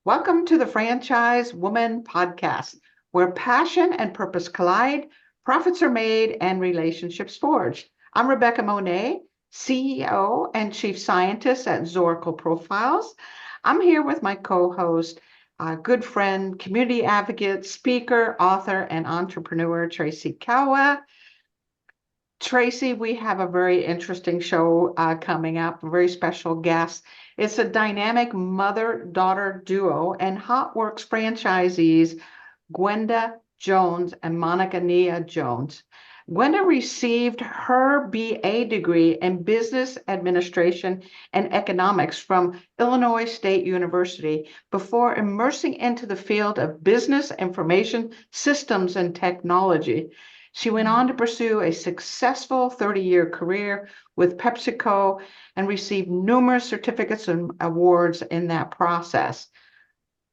Welcome to the Franchise Woman Podcast, where passion and purpose collide, profits are made, and relationships forged. I'm Rebecca Monet, CEO and Chief Scientist at Zoracle Profiles. I'm here with my co-host, good friend, community advocate, speaker, author, and entrepreneur, Tracy Kawa. Tracy, we have a very interesting show coming up, a very special guest. It's a dynamic mother-daughter duo and HOTWORX franchisees, Gwynda Jones and Monica Nia Jones. Gwynda received her BA degree in Business Administration and Economics from Illinois State University before immersing into the field of business information systems and technology. She went on to pursue a successful 30-year career with PepsiCo and received numerous certificates and awards in that process.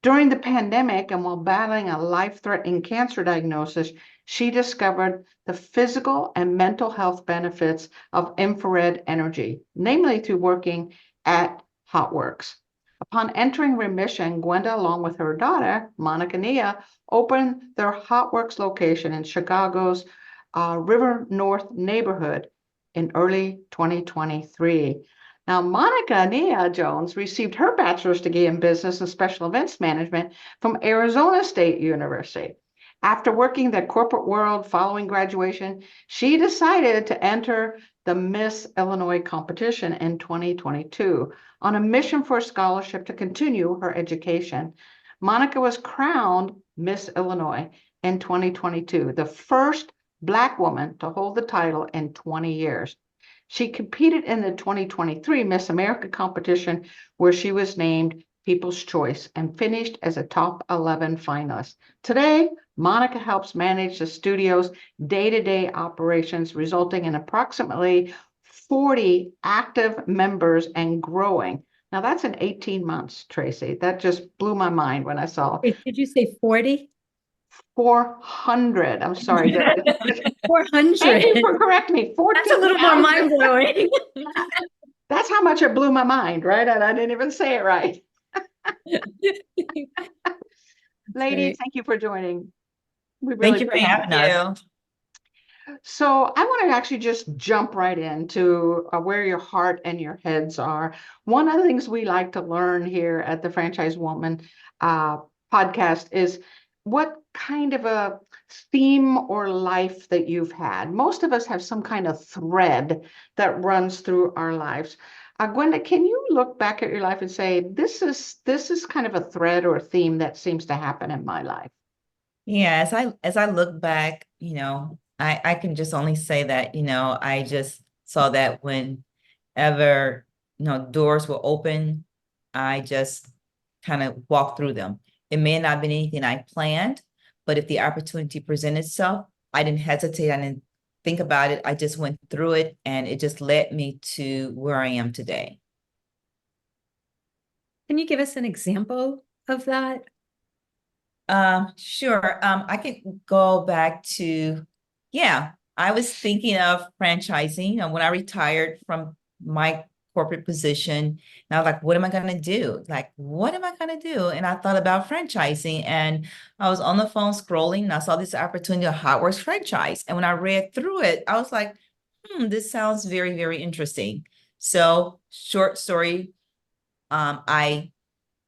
During the pandemic and while battling a life-threatening cancer diagnosis, she discovered the physical and mental health benefits of infrared energy, namely through working at HOTWORX. Upon entering remission, Gwynda, along with her daughter, Monica Nia, opened their HOTWORX location in Chicago's River North neighborhood in early 2023. Now, Monica Nia Jones received her bachelor's degree in business and special events management from Arizona State University. After working the corporate world following graduation, she decided to enter the Miss Illinois competition in 2022 on a mission for a scholarship to continue her education. Monica was crowned Miss Illinois in 2022, the first Black woman to hold the title in 20 years. She competed in the 2023 Miss America competition, where she was named People's Choice and finished as a top 11 finalist. Today, Monica helps manage the studio's day-to-day operations, resulting in approximately 40 active members and growing. Now, that's in 18 months, Tracy. That just blew my mind when I saw. Wait, did you say 40? 400. I'm sorry. 400. Thank you for correcting me. That's a little more mind-blowing. That's how much it blew my mind, right? And I didn't even say it right. Ladies, thank you for joining. We really Thank you for having us. So I want to actually just jump right into where your heart and your heads are. One of the things we like to learn here at the Franchise Woman podcast is what kind of a theme or life that you've had. Most of us have some kind of thread that runs through our lives. Gwynda, can you look back at your life and say, this is kind of a thread or a theme that seems to happen in my life? Yeah, as I look back, I can just only say that, I just saw that whenever, doors were open, I just kind of walked through them. It may not have been anything I planned, but if the opportunity presented itself, I didn't hesitate. I didn't think about it. I just went through it, and it just led me to where I am today. Can you give us an example of that? Sure. I can go back to, I was thinking of franchising when I retired from my corporate position. And I was like, what am I going to do? And I thought about franchising, and I was on the phone scrolling, and I saw this opportunity, a HOTWORX franchise. And when I read through it, I was like, this sounds very, very interesting. So short story, I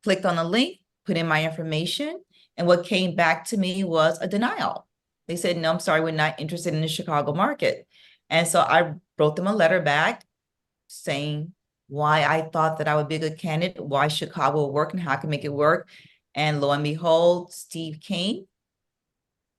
clicked on the link, put in my information, and what came back to me was a denial. They said, no, I'm sorry, we're not interested in the Chicago market. And so I wrote them a letter back saying why I thought that I would be a good candidate, why Chicago will work and how I can make it work. And lo and behold, Steve came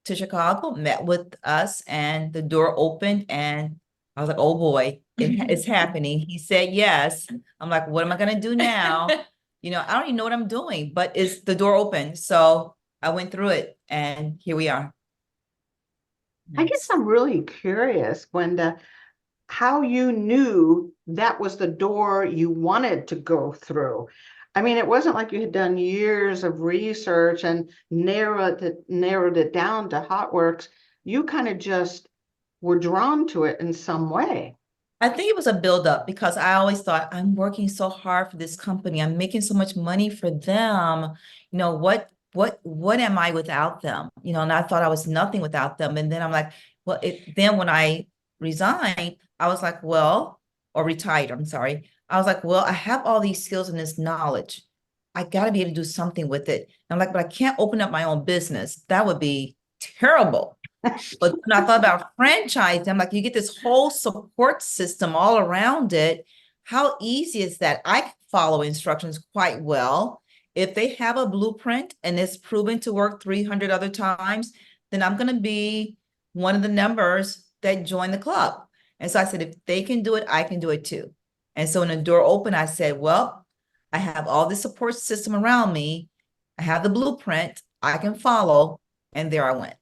to Chicago, met with us, and the door opened, and I was like, oh boy, it's happening. He said yes. I'm like, what am I going to do now? I don't even know what I'm doing, but it's the door open. So I went through it, and here we are. I guess I'm really curious, Gwynda, how you knew that was the door you wanted to go through. I mean, it wasn't like you had done years of research and narrowed it down to HOTWORX. You kind of just were drawn to it in some way. I think it was a buildup because I always thought I'm working so hard for this company. I'm making so much money for them. You know, what am I without them? You know, and I thought I was nothing without them. And then I'm like, well, then when I resigned, I was like, well, or retired, I'm sorry. I was like, well, I have all these skills and this knowledge. I got to be able to do something with it. And I'm like, but I can't open up my own business. That would be terrible. But when I thought about franchise, I'm like, you get this whole support system all around it. How easy is that? I follow instructions quite well. If they have a blueprint and it's proven to work 300 other times, then I'm going to be one of the members that join the club. And so I said, if they can do it, I can do it too. And so when the door opened, I said, well, I have all this support system around me. I have the blueprint I can follow. And there I went.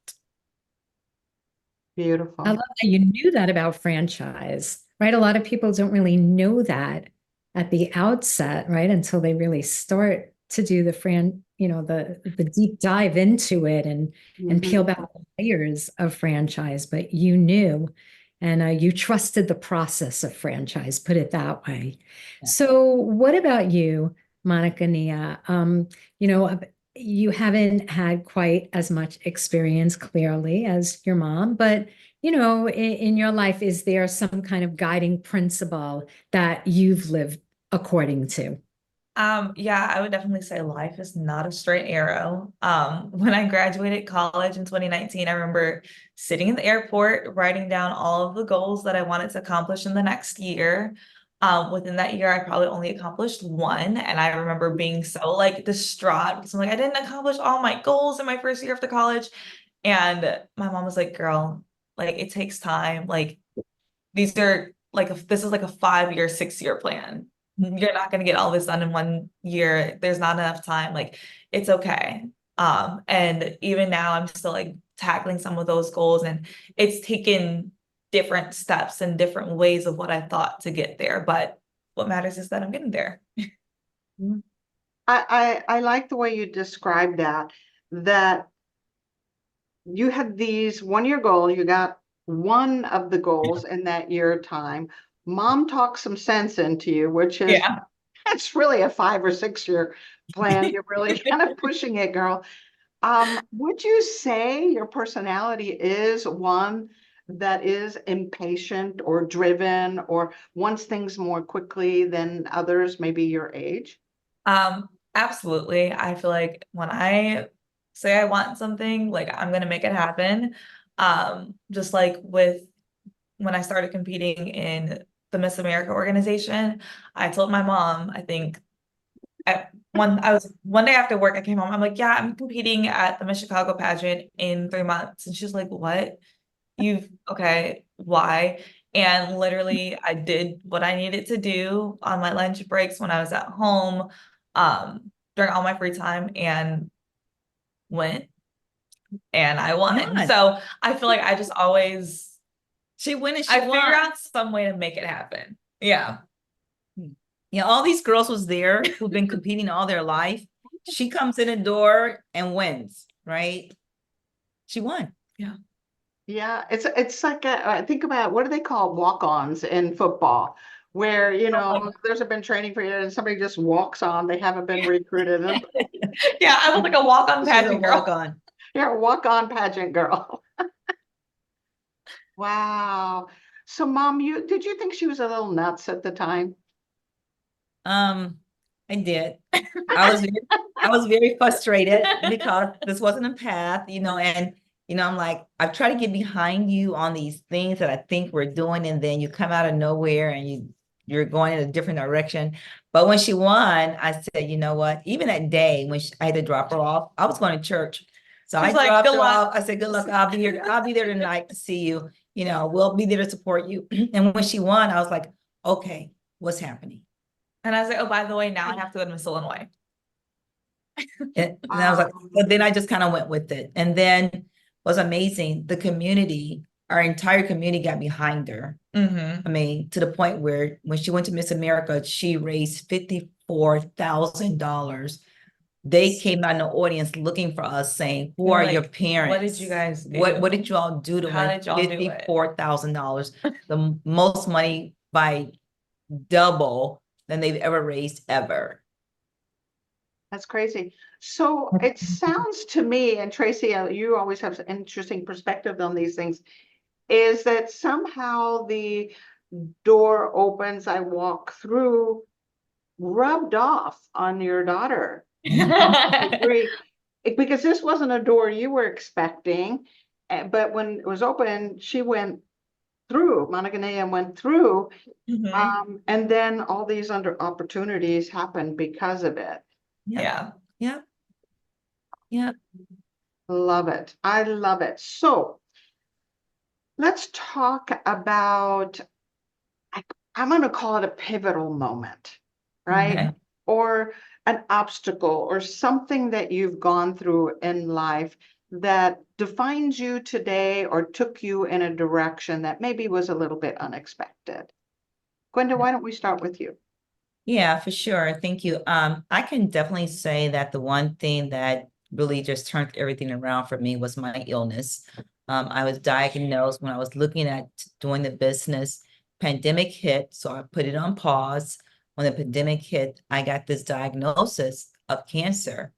Beautiful. I love that you knew that about franchise, right? A lot of people don't really know that at the outset, right? Until they really start to do the deep dive into it and Mhm. peel back the layers of franchise. But you knew, and you trusted the process of franchise, put it that way. Yeah. So, what about you, Monica Nia? You haven't had quite as much experience clearly as your mom, but in your life, is there some kind of guiding principle that you've lived according to? Yeah, I would definitely say life is not a straight arrow. When I graduated college in 2019, I remember sitting in the airport, writing down all of the goals that I wanted to accomplish in the next year. Within that year, I probably only accomplished one. And I remember being so like distraught because I'm like, I didn't accomplish all my goals in my first year after college. And my mom was like, girl, like it takes time. Like these are like this is like a 5-year, 6-year plan. You're not going to get all this done in 1 year. There's not enough time. Like it's okay. And even now I'm still like tackling some of those goals, and it's taken different steps and different ways of what I thought to get there. But what matters is that I'm getting there. I like the way you described that you had these 1-year goal, you got one of the goals in that year time. Mom talked some sense into you, which is Yeah. it's really a 5 or 6 year plan. You're really kind of pushing it, girl. Would you say your personality is one that is impatient or driven or wants things more quickly than others, maybe your age? Absolutely. I feel like when I say I want something, like I'm gonna make it happen. Just like with when I started competing in the Miss America organization, I told my mom, I think I was one day after work, I came home, I'm like, yeah, I'm competing at the Miss Chicago pageant in 3 months. And she's like, what? Okay, why? And literally I did what I needed to do on my lunch breaks when I was at home, during all my free time, and went and I won. Won. So I feel like I just always She went and she I figure won. out some way to make it happen. Yeah. Yeah, all these girls was there who've been competing all their life. She comes in the door and wins, right? She won. Yeah, it's like think about what do they call walk-ons in football, where there's been training for you and somebody just walks on, they haven't been recruited. Yeah, I was like a walk-on She's a pageant girl. walk-on. You're a walk-on pageant girl. Wow. So mom, did you think she was a little nuts at the time? I did. I was very frustrated because this wasn't a path, and I'm like, I've tried to get behind you on these things that I think we're doing, and then you come out of nowhere and you're going in a different direction. But when she won, I said, you know what? Even that day when I had to drop her off, I was going to church. So I She's like, dropped "Good her luck." off. I said, good luck. I'll be here. I'll be there tonight to see you. We'll be there to support you. And when she won, I was like, okay, what's happening? And I was like, oh, by the way, now I have to go to Miss Illinois. And I was like, but then I just kind of went with it. And then was amazing. The community, our entire community got behind her. I mean, to the point where when she went to Miss America, she raised $54,000. They came out in the audience looking for us, saying, "Who are your parents? What did you guys do? What did you all do to How win did y'all do it?" $54,000? The most money by double than they've ever raised ever. That's crazy. So it sounds to me, and Tracy, you always have an interesting perspective on these things, is that somehow the door opens, I walk through, rubbed off on your daughter. Agree. Because this wasn't a door you were expecting, but when it was open, she went through, Monica Naya went through, Mhm. and then all these opportunities happened because of it. Yeah. Yeah. Yeah. Love it. I love it. So let's talk about, I'm going to call it a pivotal moment, right? Okay. Or an obstacle or something that you've gone through in life that defines you today or took you in a direction that maybe was a little bit unexpected. Gwynda, why don't we start with you? Yeah, for sure. Thank you. I can definitely say that the one thing that really just turned everything around for me was my illness. I was diagnosed when I was looking at doing the business. Pandemic hit, so I put it on pause. When the pandemic hit, I got this diagnosis of cancer.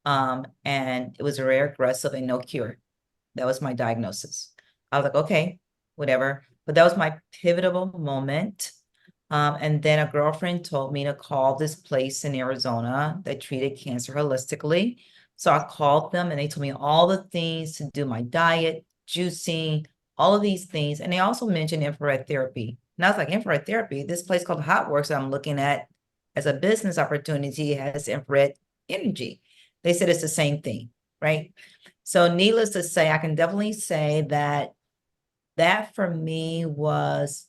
And it was rare, aggressive, and no cure. That was my diagnosis. I was like, okay, whatever. But that was my pivotal moment. And then a girlfriend told me to call this place in Arizona that treated cancer holistically. So I called them and they told me all the things to do, my diet, juicing, all of these things. And they also mentioned infrared therapy. And I was like, infrared therapy, this place called HOTWORX that I'm looking at as a business opportunity has infrared energy. They said it's the same thing, right? So needless to say, I can definitely say that that for me was,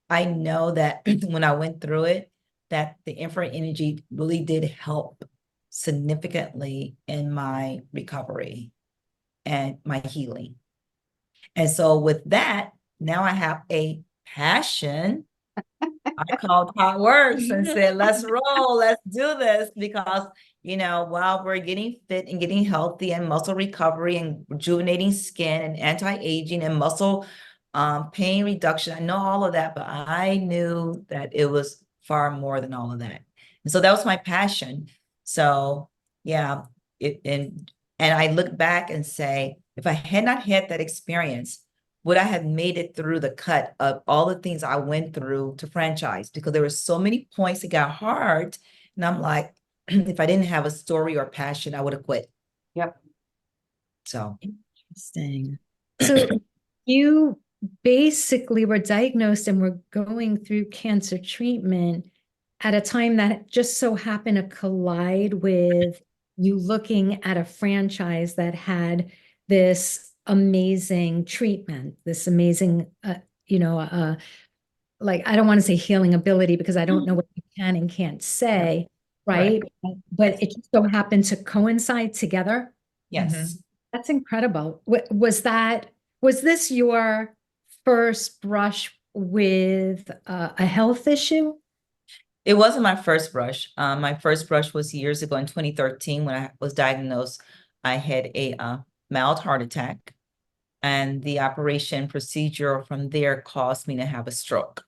I know that when I went through it, that the infrared energy really did help significantly in my recovery and my healing. And so with that, now I have a passion. I called HOTWORX and said, let's roll, let's do this. Because, while we're getting fit and getting healthy and muscle recovery and rejuvenating skin and anti-aging and muscle pain reduction, I know all of that, but I knew that it was far more than all of that. And so that was my passion. So yeah, and I look back and say, if I had not had that experience, would I have made it through the cut of all the things I went through to franchise? Because there were so many points that got hard. And I'm like, if I didn't have a story or passion, I would have quit. Yep. So Interesting. So you basically were diagnosed and were going through cancer treatment at a time that just so happened to collide with you looking at a franchise that had this amazing treatment, this amazing, like, I don't want to say healing ability because I don't know what you can and can't say, right? But it just so happened to coincide together. yes. That's incredible. Was this your first brush with a health issue? It wasn't my first brush. My first brush was years ago in 2013 when I was diagnosed. I had a mild heart attack, and the operation procedure from there caused me to have a stroke.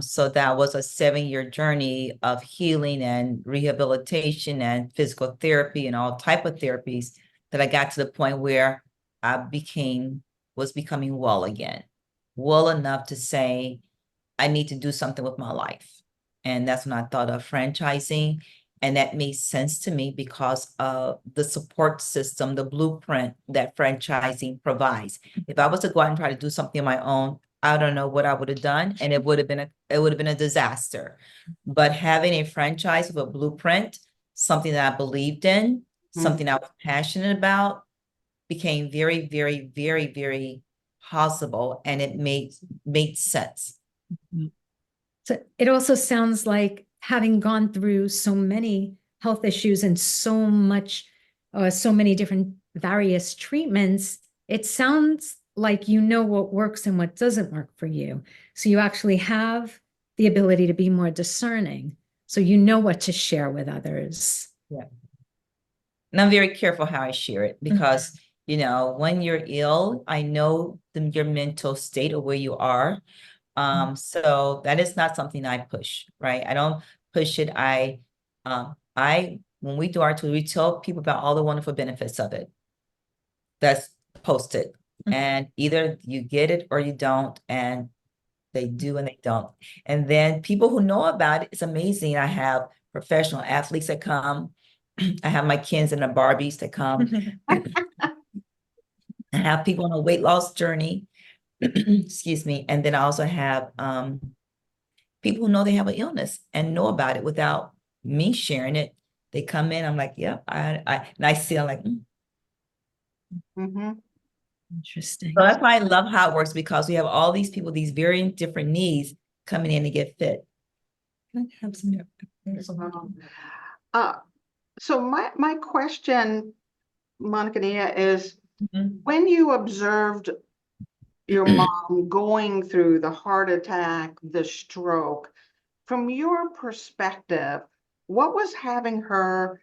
So that was a 7-year journey of healing and rehabilitation and physical therapy and all type of therapies that I got to the point where I was becoming well again, well enough to say, I need to do something with my life. And that's when I thought of franchising. And that made sense to me because of the support system, the blueprint that franchising provides. If I was to go out and try to do something on my own, I don't know what I would have done, and it would have been a disaster. But having a franchise with a blueprint, something that I believed in, something I was passionate about, became very, very, very, very possible, and it made sense. So it also sounds like having gone through so many health issues and so many different various treatments, it sounds like you know what works and what doesn't work for you. So you actually have the ability to be more discerning. So you know what to share with others. Yeah. And I'm very careful how I share it because, when you're ill, I know your mental state of where you are. So that is not something I push, right? I don't push it. When we do our tool, we tell people about all the wonderful benefits of it. That's posted. And either you get it or you don't, and they do and they don't. And then people who know about it, it's amazing. I have professional athletes that come. I have my Kens and the Barbies that come. I have people on a weight loss journey. Excuse me. And then I also have people who know they have an illness and know about it without me sharing it. They come in, I'm like, yep, and I see, I'm like, Mhm. Interesting. So that's why I love how it works, because we have all these people, these very different needs coming in to get fit. Can I have some? So my question, Monica Nia, is Mhm. when you observed your mom going through the heart attack, the stroke, from your perspective, what was having her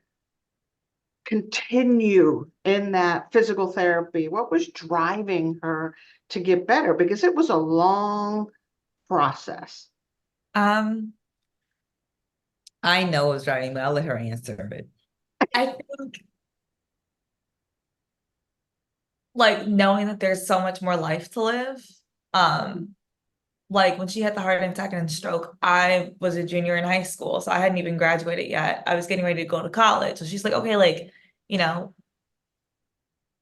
continue in that physical therapy? What was driving her to get better? Because it was a long process. I know it was driving, but I'll let her answer it. I think like knowing that there's so much more life to live. Like when she had the heart attack and stroke, I was a junior in high school, so I hadn't even graduated yet. I was getting ready to go to college. So she's like, okay, like, you know,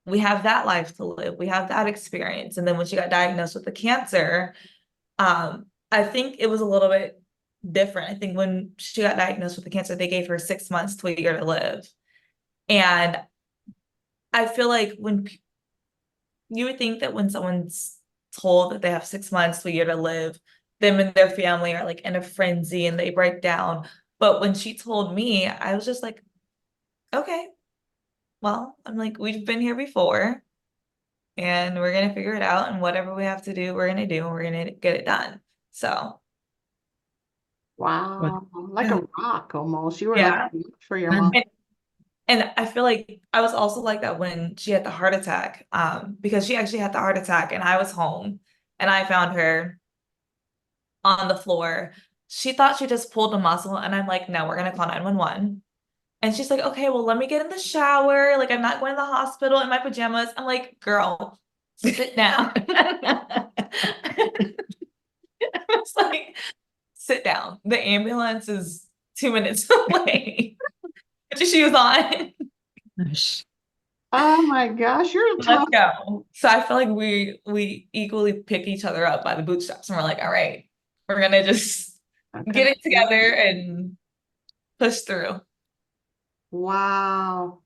we have that life to live. We have that experience. And then when she got diagnosed with the cancer, I think it was a little bit different. I think when she got diagnosed with the cancer, they gave her 6 months to a year to live. And I feel like you would think that when someone's told that they have 6 months to a year to live, them and their family are like in a frenzy and they break down. But when she told me, I was just like, okay, well, I'm like, we've been here before and we're going to figure it out. And whatever we have to do, we're going to do, and we're going to get it done. So, Wow, like a rock almost. You were like yeah. a rock for your mom. And I feel like I was also like that when she had the heart attack, because she actually had the heart attack and I was home and I found her on the floor. She thought she just pulled a muscle, and I'm like, no, we're gonna call 911. And she's like, okay, well, let me get in the shower. Like, I'm not going to the hospital in my pajamas. I'm like, girl, sit down. I was like, sit down. The ambulance is 2 minutes away. Put your shoes on. Gosh. Oh my gosh, you're a tough. Let's go. So I feel like we equally pick each other up by the bootstraps, and we're like, all right, we're gonna just get it together and push through. Wow.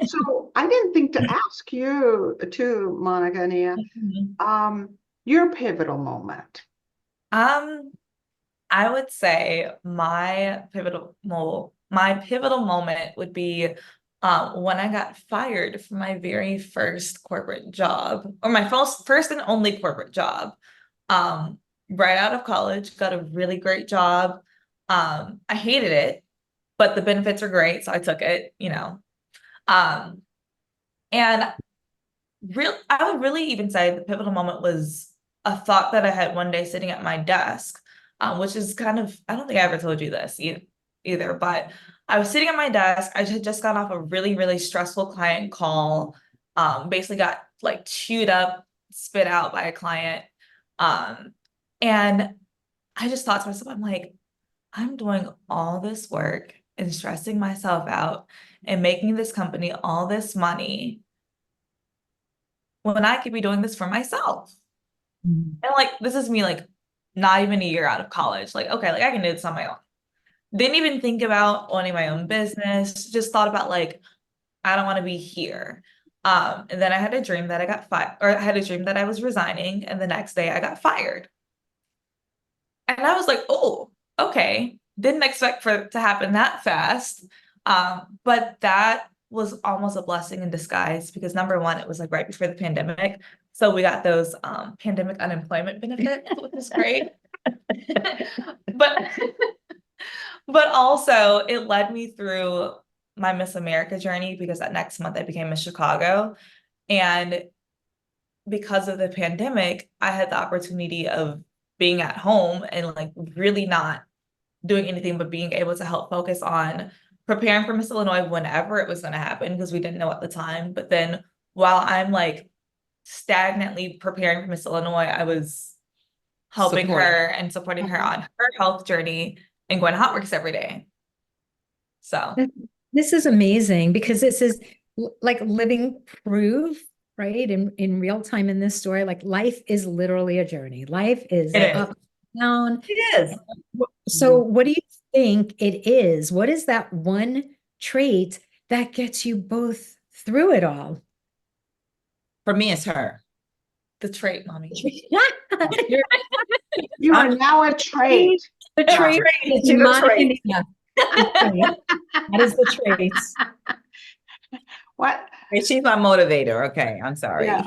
So I didn't think to ask you too, Monica and Nia, your pivotal moment. I would say my pivotal moment would be when I got fired from my very first corporate job, or my first and only corporate job. Right out of college, got a really great job. I hated it, but the benefits are great, so I took it, you know. And I would really even say the pivotal moment was a thought that I had one day sitting at my desk, which is kind of, I don't think I ever told you this either, but I was sitting at my desk. I had just got off a really, really stressful client call, basically got like chewed up, spit out by a client. And I just thought to myself, I'm like, I'm doing all this work and stressing myself out and making this company all this money when I could be doing this for myself. And like, this is me, like, not even a year out of college. Like, okay, like I can do this on my own. Didn't even think about owning my own business. Just thought about like, I don't want to be here. And then I had a dream that I got fired, or I had a dream that I was resigning, and the next day I got fired. And I was like, oh, okay. Didn't expect for it to happen that fast. But that was almost a blessing in disguise, because number one, it was like right before the pandemic. So we got those pandemic unemployment benefits, which is great. But but also it led me through my Miss America journey, because that next month I became Miss Chicago. And because of the pandemic, I had the opportunity of being at home and like really not doing anything but being able to help focus on preparing for Miss Illinois whenever it was going to happen because we didn't know at the time. But then while I'm like stagnantly preparing for Miss Illinois, I was helping her and supporting her on her health journey and going to HOTWORX every day. So This is amazing because this is like living proof, right? In real time in this story, like life is literally a journey. Life is It is. up, down. It is. So what do you think it is? What is that one trait that gets you both through it all? For me, it's her. the trait, mommy. You are now a trait. The trait is She's a Monica trait. Nia. That is the traits. What? Hey, she's my motivator. Okay, I'm sorry. Yeah.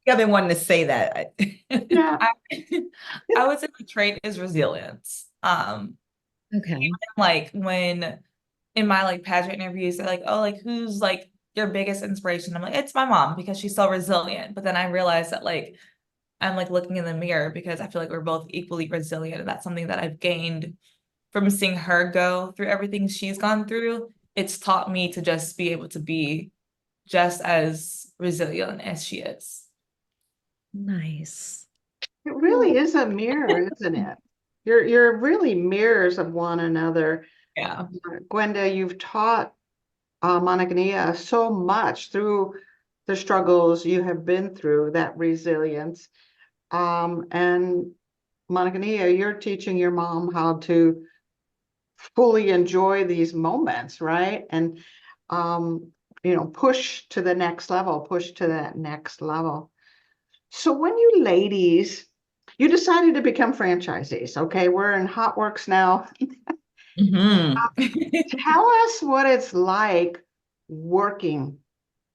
I've been wanting to say that. Yeah. I would say the trait is resilience. Okay. Like when in my like pageant interviews, they're like, oh, like who's like your biggest inspiration? I'm like, it's my mom because she's so resilient. But then I realized that like I'm like looking in the mirror because I feel like we're both equally resilient. And that's something that I've gained from seeing her go through everything she's gone through. It's taught me to just be able to be just as resilient as she is. Nice. It really is a mirror, isn't it? You're really mirrors of one another. Yeah. Gwynda, you've taught Monica Nia so much through the struggles you have been through, that resilience. And Monica Nia, you're teaching your mom how to fully enjoy these moments, right? And push to the next level, push to that next level. So when you ladies, you decided to become franchisees, okay? We're in HOTWORX now. Tell us what it's like working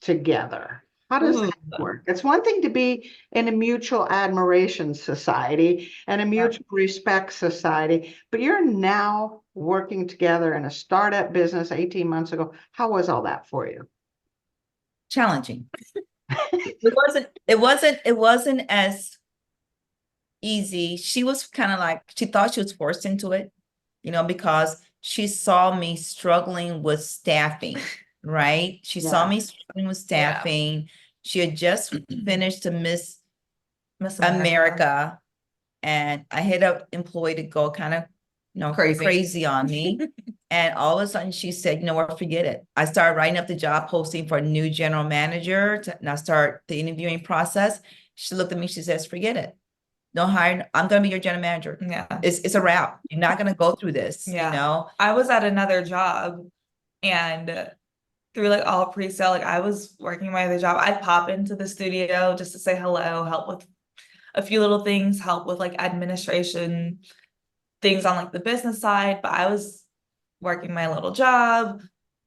together. How does that work? It's one thing to be in a mutual admiration society and a mutual respect society, but you're now working together in a startup business 18 months ago. How was all that for you? Challenging. It wasn't as easy. She was kind of like, she thought she was forced into it, because she saw me struggling with staffing, right? She saw me struggling with staffing. She had just finished to Miss America, and I had an employee to go kind of, crazy on me. And all of a sudden she said, you know what, forget it. I started writing up the job posting for a new general manager and I start the interviewing process. She looked at me, she says, forget it. Don't hire, I'm going to be your general manager. Yeah. It's a wrap. You're not going to go through this, I was at another job and through like all pre-sale, like I was working my other job. I'd pop into the studio just to say hello, help with a few little things, help with like administration, things on like the business side, but I was working my little job,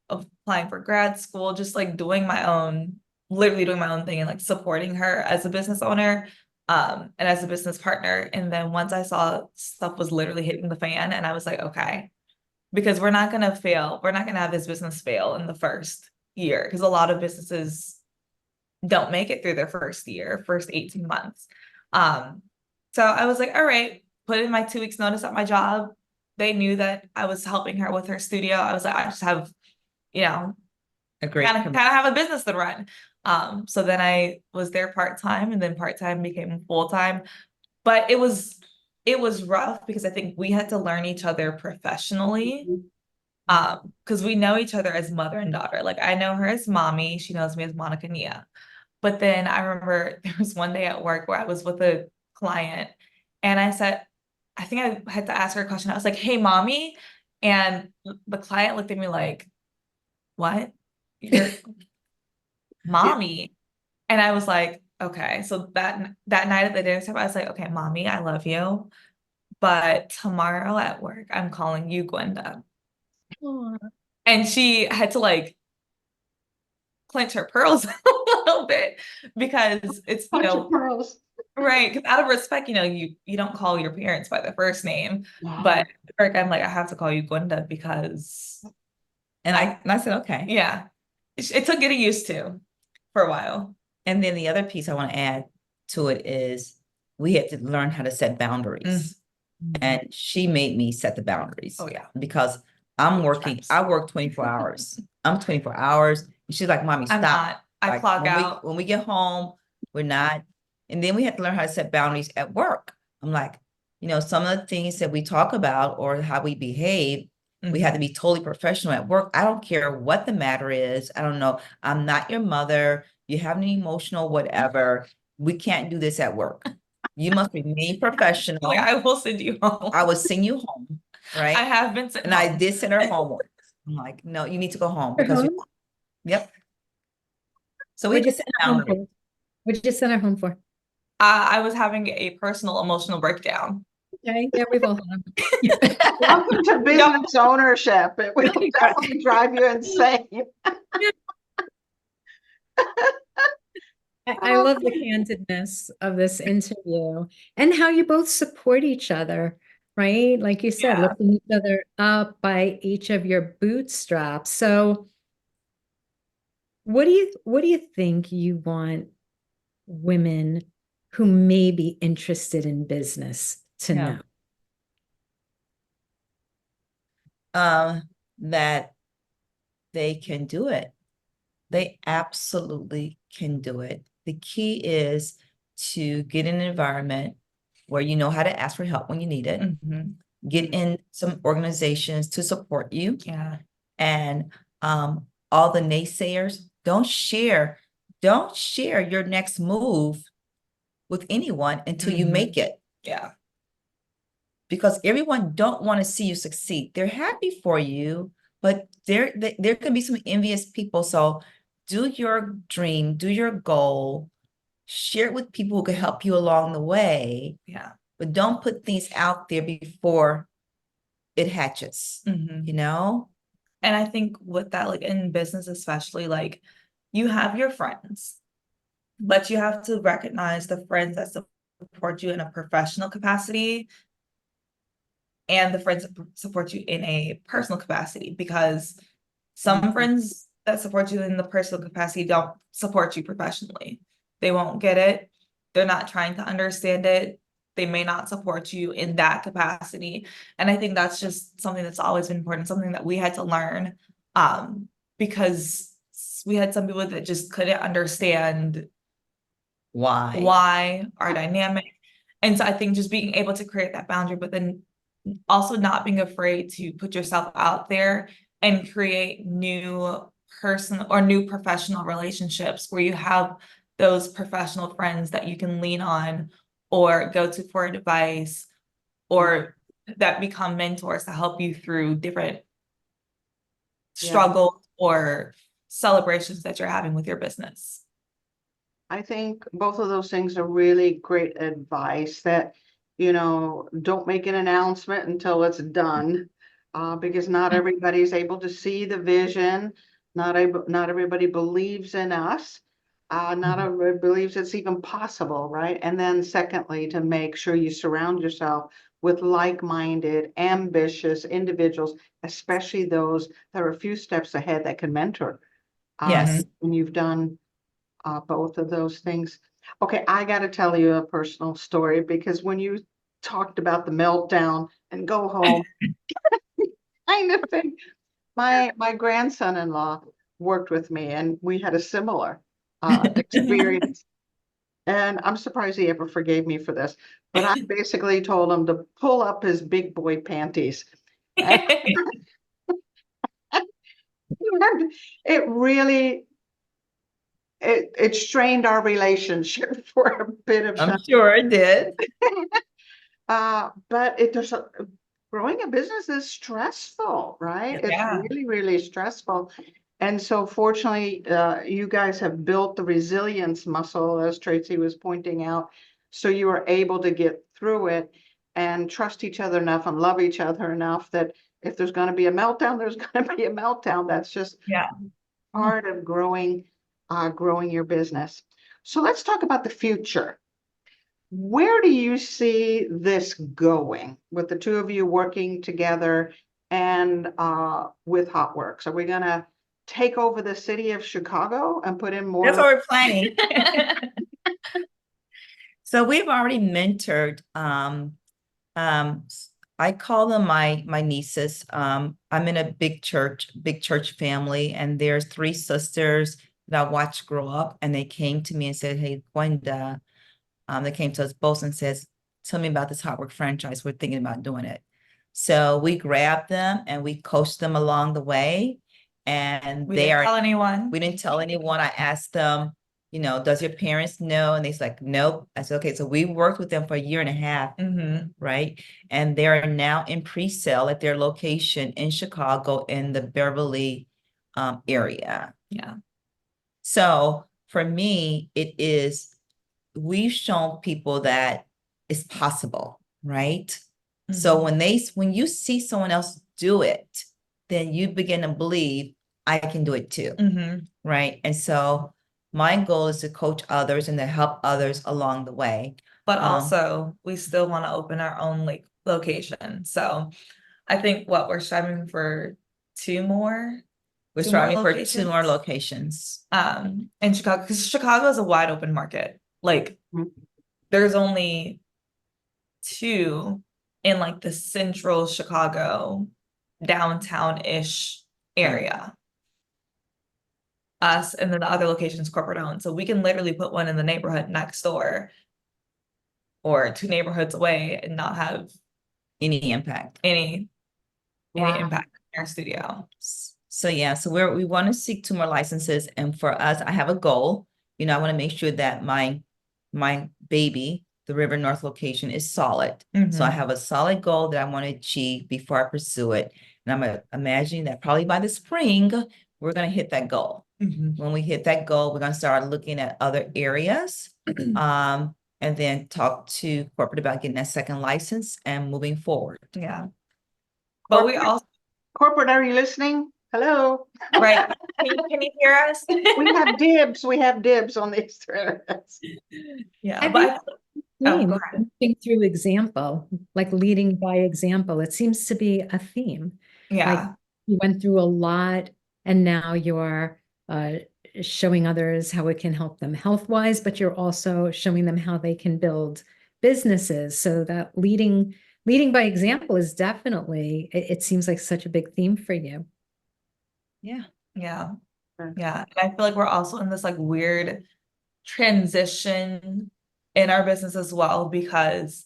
applying for grad school, just like literally doing my own thing and like supporting her as a business owner, and as a business partner. And then once I saw stuff was literally hitting the fan and I was like, okay, because we're not going to fail. We're not going to have this business fail in the first year because a lot of businesses don't make it through their first year, first 18 months. So I was like, all right, put in my 2 weeks notice at my job. They knew that I was helping her with her studio. I was like, I just have, a great kind of have a business to run. So then I was there part-time and then part-time became full-time, but it was rough because I think we had to learn each other professionally. Because we know each other as mother and daughter. Like I know her as mommy, she knows me as Monica Nia. But then I remember there was one day at work where I was with a client and I said, I think I had to ask her a question. I was like, hey, mommy. And the client looked at me like, what? You're mommy. And I was like, okay. So that night at the dinner table, I was like, okay, mommy, I love you. But tomorrow at work, I'm calling you Gwynda. Aww. And she had to like clench her pearls a little bit because it's, pearls. right. Because out of respect, you don't call your parents by their first name. But I'm like, I have to call you Gwynda because. And I said, okay. Yeah. It took getting used to for a while. And then the other piece I want to add to it is we had to learn how to set boundaries. And she made me set the boundaries. Oh, yeah. Because I'm working, Traps. I work 24 hours. I'm 24 hours. And she's like, Mommy, I'm stop. not. I Like, clock when out. when we get home, we're not. And then we have to learn how to set boundaries at work. I'm like, some of the things that we talk about or how we behave, we have to be totally professional at work. I don't care what the matter is. I don't know. I'm not your mother. You have an emotional whatever. We can't do this at work. You must remain professional. Like, I will send you home. I would send you home, right? I have been sent And home. I did send her home once. I'm like, no, you need to go home You're because home? yep. So we What'd you just send sit her home down. for? What'd you send her home for? I was having a personal emotional breakdown. Okay, yeah, we've all had them. Welcome to business ownership. It will definitely drive you insane. I love the candidness of this interview and how you both support each other, right? Like you said, Yeah. lifting each other up by each of your bootstraps. So what do you think you want women who may be interested in business to Yeah. know? That they can do it. They absolutely can do it. The key is to get in an environment where you know how to ask for help when you need it. Get in some organizations to support you. Yeah. And all the naysayers, don't share your next move with anyone until you make it. Yeah. Because everyone don't want to see you succeed. They're happy for you, but there can be some envious people. So do your dream, do your goal, share it with people who can help you along the way. Yeah. But don't put things out there before it hatches, And I think with that, like in business, especially, like you have your friends, but you have to recognize the friends that support you in a professional capacity and the friends that support you in a personal capacity, because some friends that support you in the personal capacity don't support you professionally. They won't get it. They're not trying to understand it. They may not support you in that capacity. And I think that's just something that's always been important, something that we had to learn, because we had some people that just couldn't understand why our dynamic. And so I think just being able to create that boundary, but then also not being afraid to put yourself out there and create new personal or new professional relationships where you have those professional friends that you can lean on or go to for advice, or that become mentors to help you through different struggles or celebrations that you're having with your business. I think both of those things are really great advice, that, don't make an announcement until it's done, because not everybody's able to see the vision. Not everybody believes in us. Not everybody believes it's even possible, right? And then secondly, to make sure you surround yourself with like-minded, ambitious individuals, especially those that are a few steps ahead that can mentor. Yes. And you've done both of those things. Okay, I got to tell you a personal story, because when you talked about the meltdown and go home kind of thing, my grandson-in-law worked with me, and we had a similar experience. And I'm surprised he ever forgave me for this, but I basically told him to pull up his big boy panties. And it really, it strained our relationship for a bit of I'm time. sure it did. But it does, growing a business is stressful, right? Yeah. It's really, really stressful. And so fortunately, you guys have built the resilience muscle, as Tracy was pointing out. So you are able to get through it and trust each other enough and love each other enough that if there's going to be a meltdown, there's going to be a meltdown. That's just part of growing your business. So let's talk about the future. Where do you see this going with the two of you working together and with HOTWORX? Are we going to take over the city of Chicago and put in more? That's what we're planning. So we've already mentored, I call them my nieces. I'm in a big church family, and there's 3 sisters that I watched grow up, and they came to me and said, "Hey, Gwynda," they came to us both and says, "Tell me about this HOTWORX franchise. We're thinking about doing it." So we grabbed them and we coached them along the way, and We they didn't are. tell anyone. We didn't tell anyone. I asked them, does your parents know? And they's like, nope. I said, okay, so we worked with them for a year and a half, right? And they're now in pre-sale at their location in Chicago in the Beverly area. Yeah. So for me, we've shown people that it's possible, right? So when you see someone else do it, then you begin to believe I can do it too, right? And so my goal is to coach others and to help others along the way. But also, we still want to open our own location. So I think we're striving for 2 more. We're striving for 2 more locations. In Chicago, because Chicago is a wide open market. Like, there's only 2 in like the central Chicago, downtown-ish area. Us, and then the other locations corporate owned. So we can literally put one in the neighborhood next door or 2 neighborhoods away and not have any impact. Any Wow. impact in our studio. So yeah, so we want to seek 2 more licenses. And for us, I have a goal. I want to make sure that my baby, the River North location, is solid. So I have a solid goal that I want to achieve before I pursue it. And I'm imagining that probably by the spring, we're going to hit that goal. When we hit that goal, we're going to start looking at other areas, and then talk to corporate about getting that second license and moving forward. Yeah. But we also, Corporate, are you listening? Hello. right. Can you hear us? We have dibs. We have dibs on these threads. Yeah. But Theme, think through example, like leading by example. It seems to be a theme. yeah. Like you went through a lot, and now you're showing others how it can help them health-wise, but you're also showing them how they can build businesses. So that leading by example is definitely, it seems like such a big theme for you. Yeah. Sure. Yeah. And I feel like we're also in this like weird transition in our business as well, because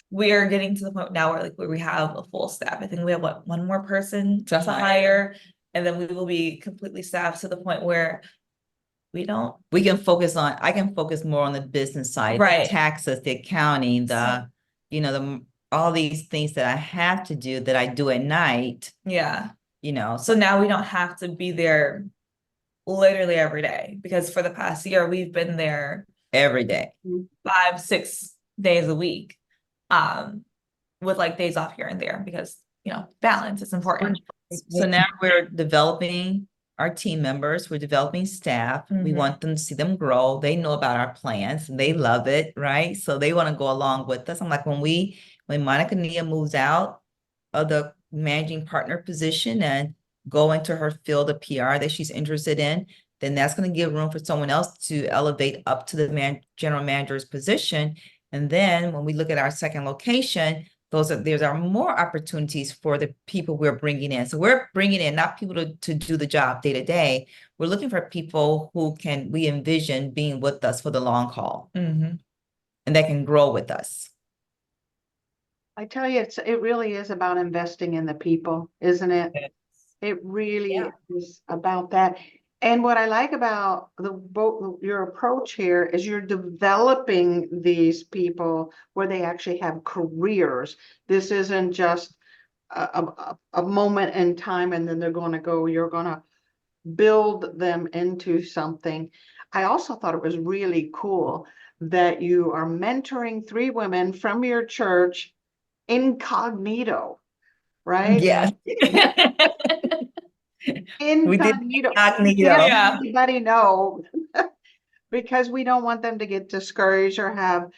we are getting to the point now where we have a full staff. I think we have 1 more person to hire, and then we will be completely staffed to the point where I can focus more on the business side, right? The taxes, the accounting, all these things that I have to do that I do at night. Yeah. So now we don't have to be there literally every day, because for the past year we've been there every day, 5-6 days a week, with like days off here and there, because balance is important. So now we're developing our team members, we're developing staff. We want them to see them grow. They know about our plans and they love it, right? So they want to go along with us. I'm like, when Monica Nia moves out of the managing partner position and go into her field of PR that she's interested in, then that's going to give room for someone else to elevate up to the general manager's position. And then when we look at our second location, there's more opportunities for the people we're bringing in. So we're bringing in not people to do the job day to day. We're looking for people who we envision being with us for the long haul, and that can grow with us. I tell you, it really is about investing in the people, isn't it? It really is about that. And what I like about your approach here is you're developing these people where they actually have careers. This isn't just a moment in time and then they're going to go. You're going to build them into something. I also thought it was really cool that you are mentoring 3 women from your church incognito, right? Yes. Incognito. Yeah. Anybody know, because we don't want them to get discouraged or have,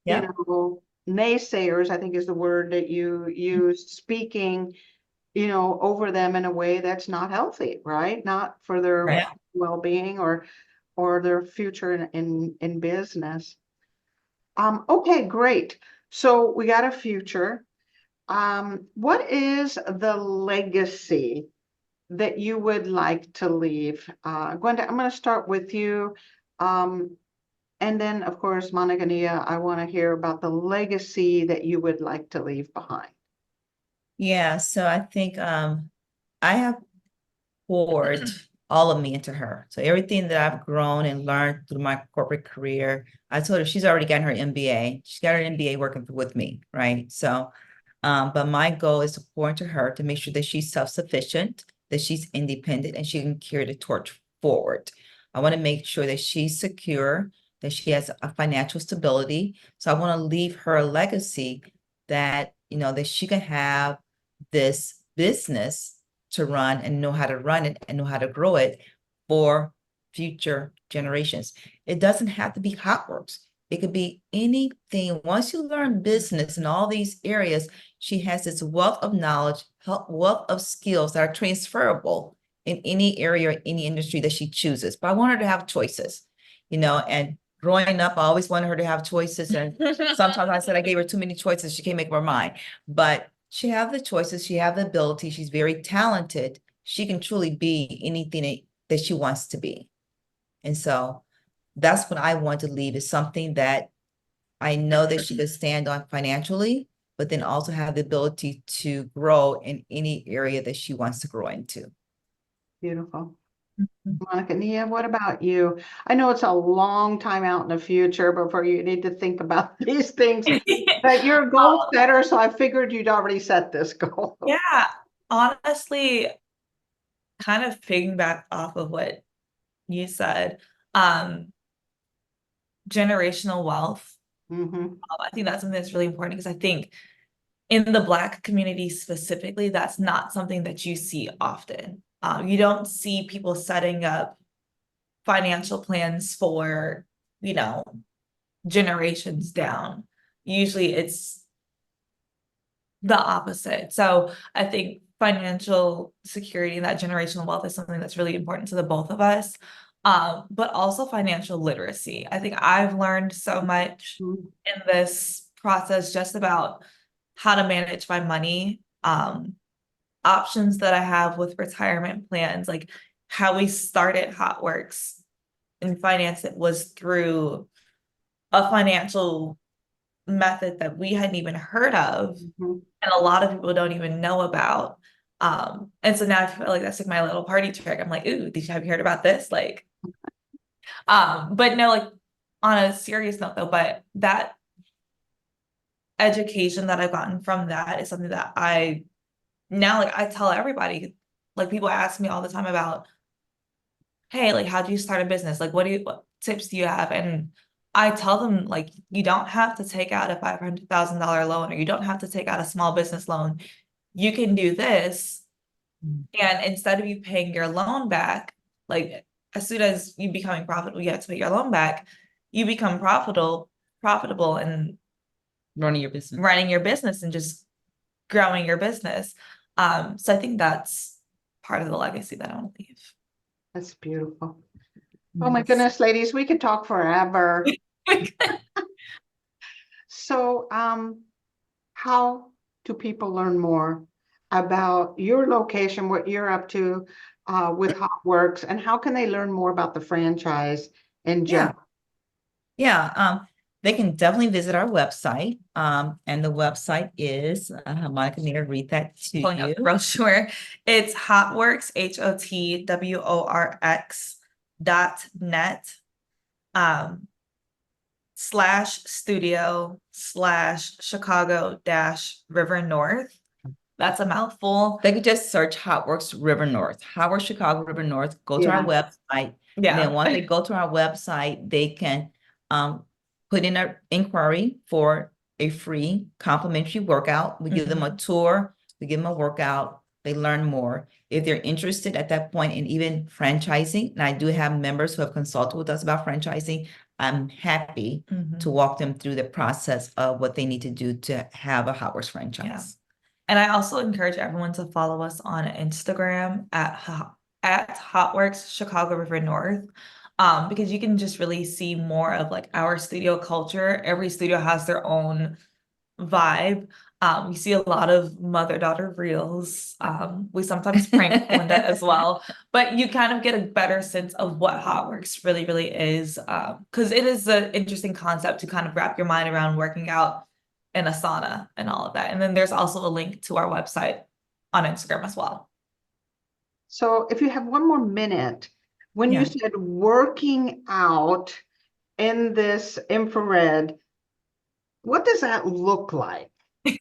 naysayers, I think is the word that you use, speaking, over them in a way that's not healthy, right? Not for their well-being or their future in business. Okay, great. So we got a future. What is the legacy that you would like to leave? Gwenda, I'm going to start with you. And then, of course, Monica Nia, I want to hear about the legacy that you would like to leave behind. Yeah, so I think I have poured all of me into her. So everything that I've grown and learned through my corporate career, I told her she's already gotten her MBA. She's got her MBA working with me, right? So, but my goal is to pour into her to make sure that she's self-sufficient, that she's independent, and she can carry the torch forward. I want to make sure that she's secure, that she has a financial stability. So I want to leave her a legacy that, that she can have this business to run and know how to run it and know how to grow it for future generations. It doesn't have to be HOTWORX. It could be anything. Once you learn business in all these areas, she has this wealth of knowledge, wealth of skills that are transferable in any area or any industry that she chooses. But I want her to have choices, and growing up, I always wanted her to have choices. And sometimes I said I gave her too many choices. She can't make up her mind. But she have the choices. She have the ability. She's very talented. She can truly be anything that she wants to be. And so that's what I want to leave, is something that I know that she could stand on financially, but then also have the ability to grow in any area that she wants to grow into. Beautiful. Monica Nia, what about you? I know it's a long time out in the future before you need to think about these things, but you're a goal setter, so I figured you'd already set this goal. Yeah, honestly, kind of piggyback off of what you said, generational wealth. I think that's something that's really important, because I think in the Black community specifically, that's not something that you see often. You don't see people setting up financial plans for, generations down. Usually it's the opposite. So I think financial security and that generational wealth is something that's really important to the both of us. But also financial literacy. I think I've learned so much in this process just about how to manage my money, options that I have with retirement plans, like how we started HOTWORX and finance it was through a financial method that we hadn't even heard of, and a lot of people don't even know about. And so now I feel like that's like my little party trick. I'm like, ooh, have you heard about this? Like, but no, like on a serious note though, but that education that I've gotten from that is something that I now, like, I tell everybody. Like, people ask me all the time about, hey, like, how do you start a business? Like, what tips do you have? And I tell them, like, you don't have to take out a $500,000 loan, or you don't have to take out a small business loan. You can do this. And instead of you paying your loan back, like, as soon as you becoming profitable, you have to pay your loan back. You become profitable and Running your business and just growing your business. So I think that's part of the legacy that I want to leave. That's beautiful. Oh my goodness, ladies, we could talk forever. So, how do people learn more about your location, what you're up to with HOTWORX, and how can they learn more about the franchise in general? Yeah, they can definitely visit our website. And the website is, Monica, need to read that to Pulling you. up the brochure. It's HOTWORX, HOTWORX.net, /studio/Chicago-River North. That's a mouthful. They could just search HOTWORX River North, HOTWORX Chicago River North, go to our website. Yeah. And then once they go to our website, they can put in an inquiry for a free complimentary workout. We give them a tour, we give them a workout, they learn more. If they're interested at that point in even franchising, and I do have members who have consulted with us about franchising, I'm happy to walk them through the process of what they need to do to have a HOTWORX franchise. Yeah. And I also encourage everyone to follow us on Instagram at HOTWORX Chicago River North. because you can just really see more of like our studio culture. Every studio has their own vibe. We see a lot of mother-daughter reels. We sometimes prank Gwynda as well, but you kind of get a better sense of what HOTWORX really, really is. Because it is an interesting concept to kind of wrap your mind around working out in a sauna and all of that. And then there's also a link to our website on Instagram as well. So if you have one more minute, when you Yeah. said working out in this infrared, what does that look like?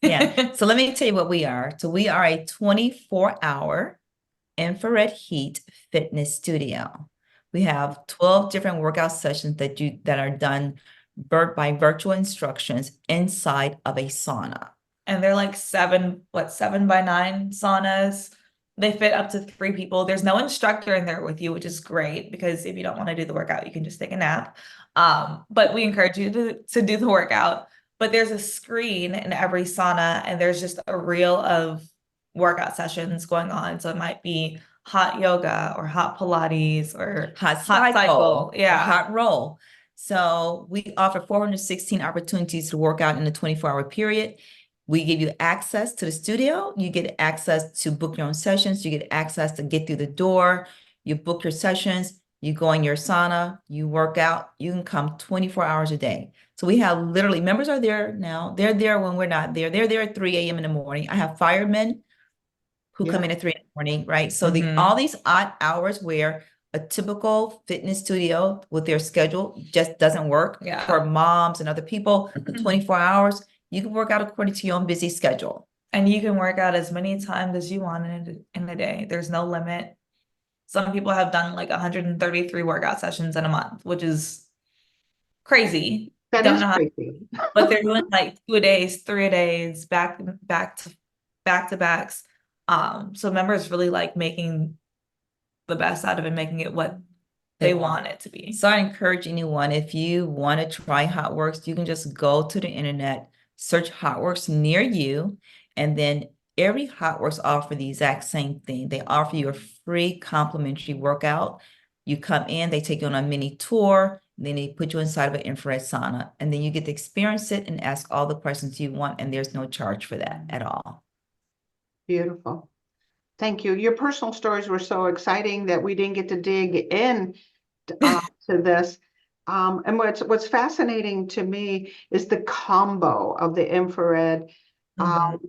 Yeah. So let me tell you what we are. So we are a 24-hour infrared heat fitness studio. We have 12 different workout sessions that are done by virtual instructions inside of a sauna. And they're like 7x9 saunas. They fit up to 3 people. There's no instructor in there with you, which is great because if you don't want to do the workout, you can just take a nap. But we encourage you to do the workout. But there's a screen in every sauna, and there's just a reel of workout sessions going on. So it might be hot yoga or hot Pilates or Hot cycle. cycle, Yeah. hot roll. So we offer 416 opportunities to work out in a 24-hour period. We give you access to the studio. You get access to book your own sessions. You get access to get through the door. You book your sessions. You go in your sauna. You work out. You can come 24 hours a day. So we have literally, members are there now. They're there when we're not there. They're there at 3 a.m. in the morning. I have firemen who come in at 3 in the morning, right? So all these odd hours where a typical fitness studio with their schedule just doesn't work for moms and other people. 24 hours, you can work out according to your own busy schedule. And you can work out as many times as you want in a day. There's no limit. Some people have done like 133 workout sessions in a month, which is crazy. That is crazy. But they're doing like 2 days, 3 days, back to backs. So members really like making the best out of it, making it what they want it to be. So I encourage anyone, if you want to try HOTWORX, you can just go to the internet, search HOTWORX near you, and then every HOTWORX offer the exact same thing. They offer you a free complimentary workout. You come in, they take you on a mini tour, then they put you inside of an infrared sauna, and then you get to experience it and ask all the questions you want, and there's no charge for that at all. Beautiful. Thank you. Your personal stories were so exciting that we didn't get to dig in to this. And what's fascinating to me is the combo of the infrared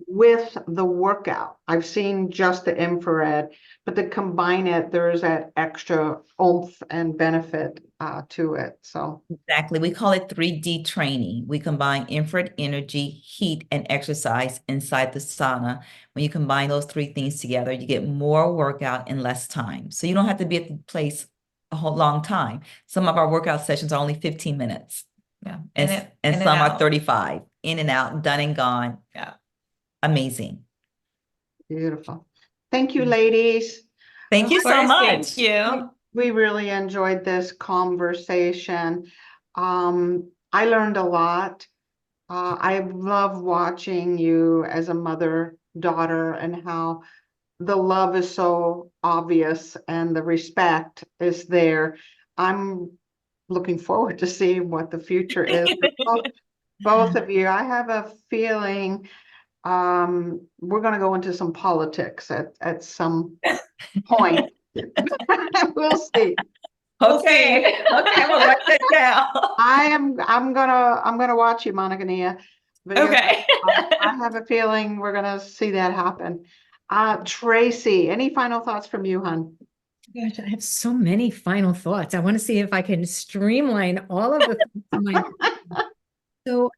with the workout. I've seen just the infrared, but to combine it, there's that extra oomph and benefit to it. So exactly, we call it 3D training. We combine infrared energy, heat, and exercise inside the sauna. When you combine those 3 things together, you get more workout in less time. So you don't have to be at the place a whole long time. Some of our workout sessions are only 15 minutes. Yeah. And some are 35, in and out, done and gone. Yeah. Amazing. beautiful. Thank you, ladies. Thank you so much. Thank you. We really enjoyed this conversation. I learned a lot. I love watching you as a mother-daughter and how the love is so obvious and the respect is there. I'm looking forward to seeing what the future is for both of you. I have a feeling we're going to go into some politics at some point. We'll see. Okay. Okay, we'll write that down. I'm gonna watch you, Monica Nia. Okay. I have a feeling we're gonna see that happen. Tracy, any final thoughts from you, hon? Gosh, I have so many final thoughts. I want to see if I can streamline all of the things in my So,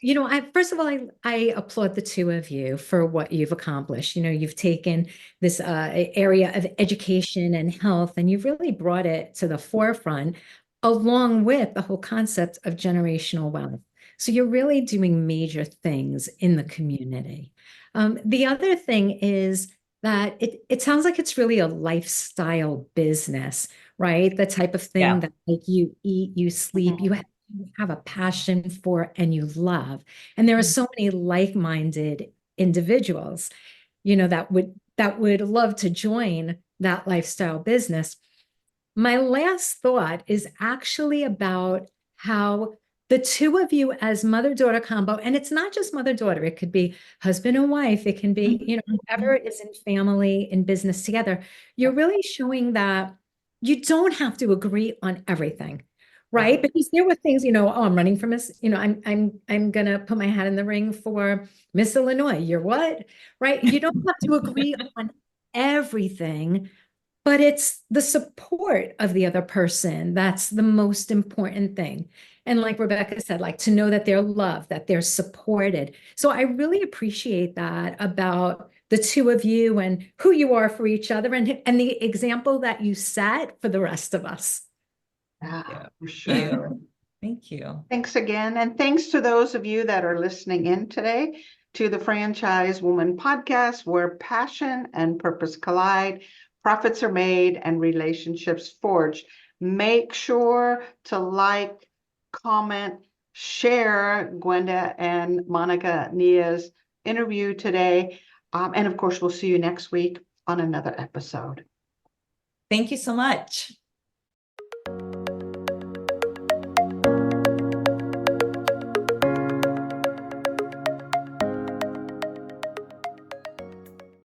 first of all, I applaud the two of you for what you've accomplished. You've taken this area of education and health, and you've really brought it to the forefront, along with the whole concept of generational wealth. So you're really doing major things in the community. The other thing is that it sounds like it's really a lifestyle business, right? The type of thing that like you eat, you sleep, you have a passion for and you love. And there are so many like-minded individuals, that would love to join that lifestyle business. my last thought is actually about how the two of you as mother-daughter combo, and it's not just mother-daughter, it could be husband and wife, it can be, you know, whoever is in family and business together. You're really showing that you don't have to agree on everything, right? Because there were things, you know, oh, I'm running for Miss, you know, I'm gonna put my hat in the ring for Miss Illinois. You're what? Right? You don't have to agree on everything, but it's the support of the other person that's the most important thing. And like Rebecca said, like to know that they're loved, that they're supported. So I really appreciate that about the two of you and who you are for each other, and the example that you set for the rest of us. Yeah, for Thank sure. you. Thank you. Thanks again. And thanks to those of you that are listening in today to the Franchise Woman podcast, where passion and purpose collide, profits are made, and relationships forged. Make sure to like, comment, share Gwynda and Monica Nia's interview today. And of course, we'll see you next week on another episode. Thank you so much.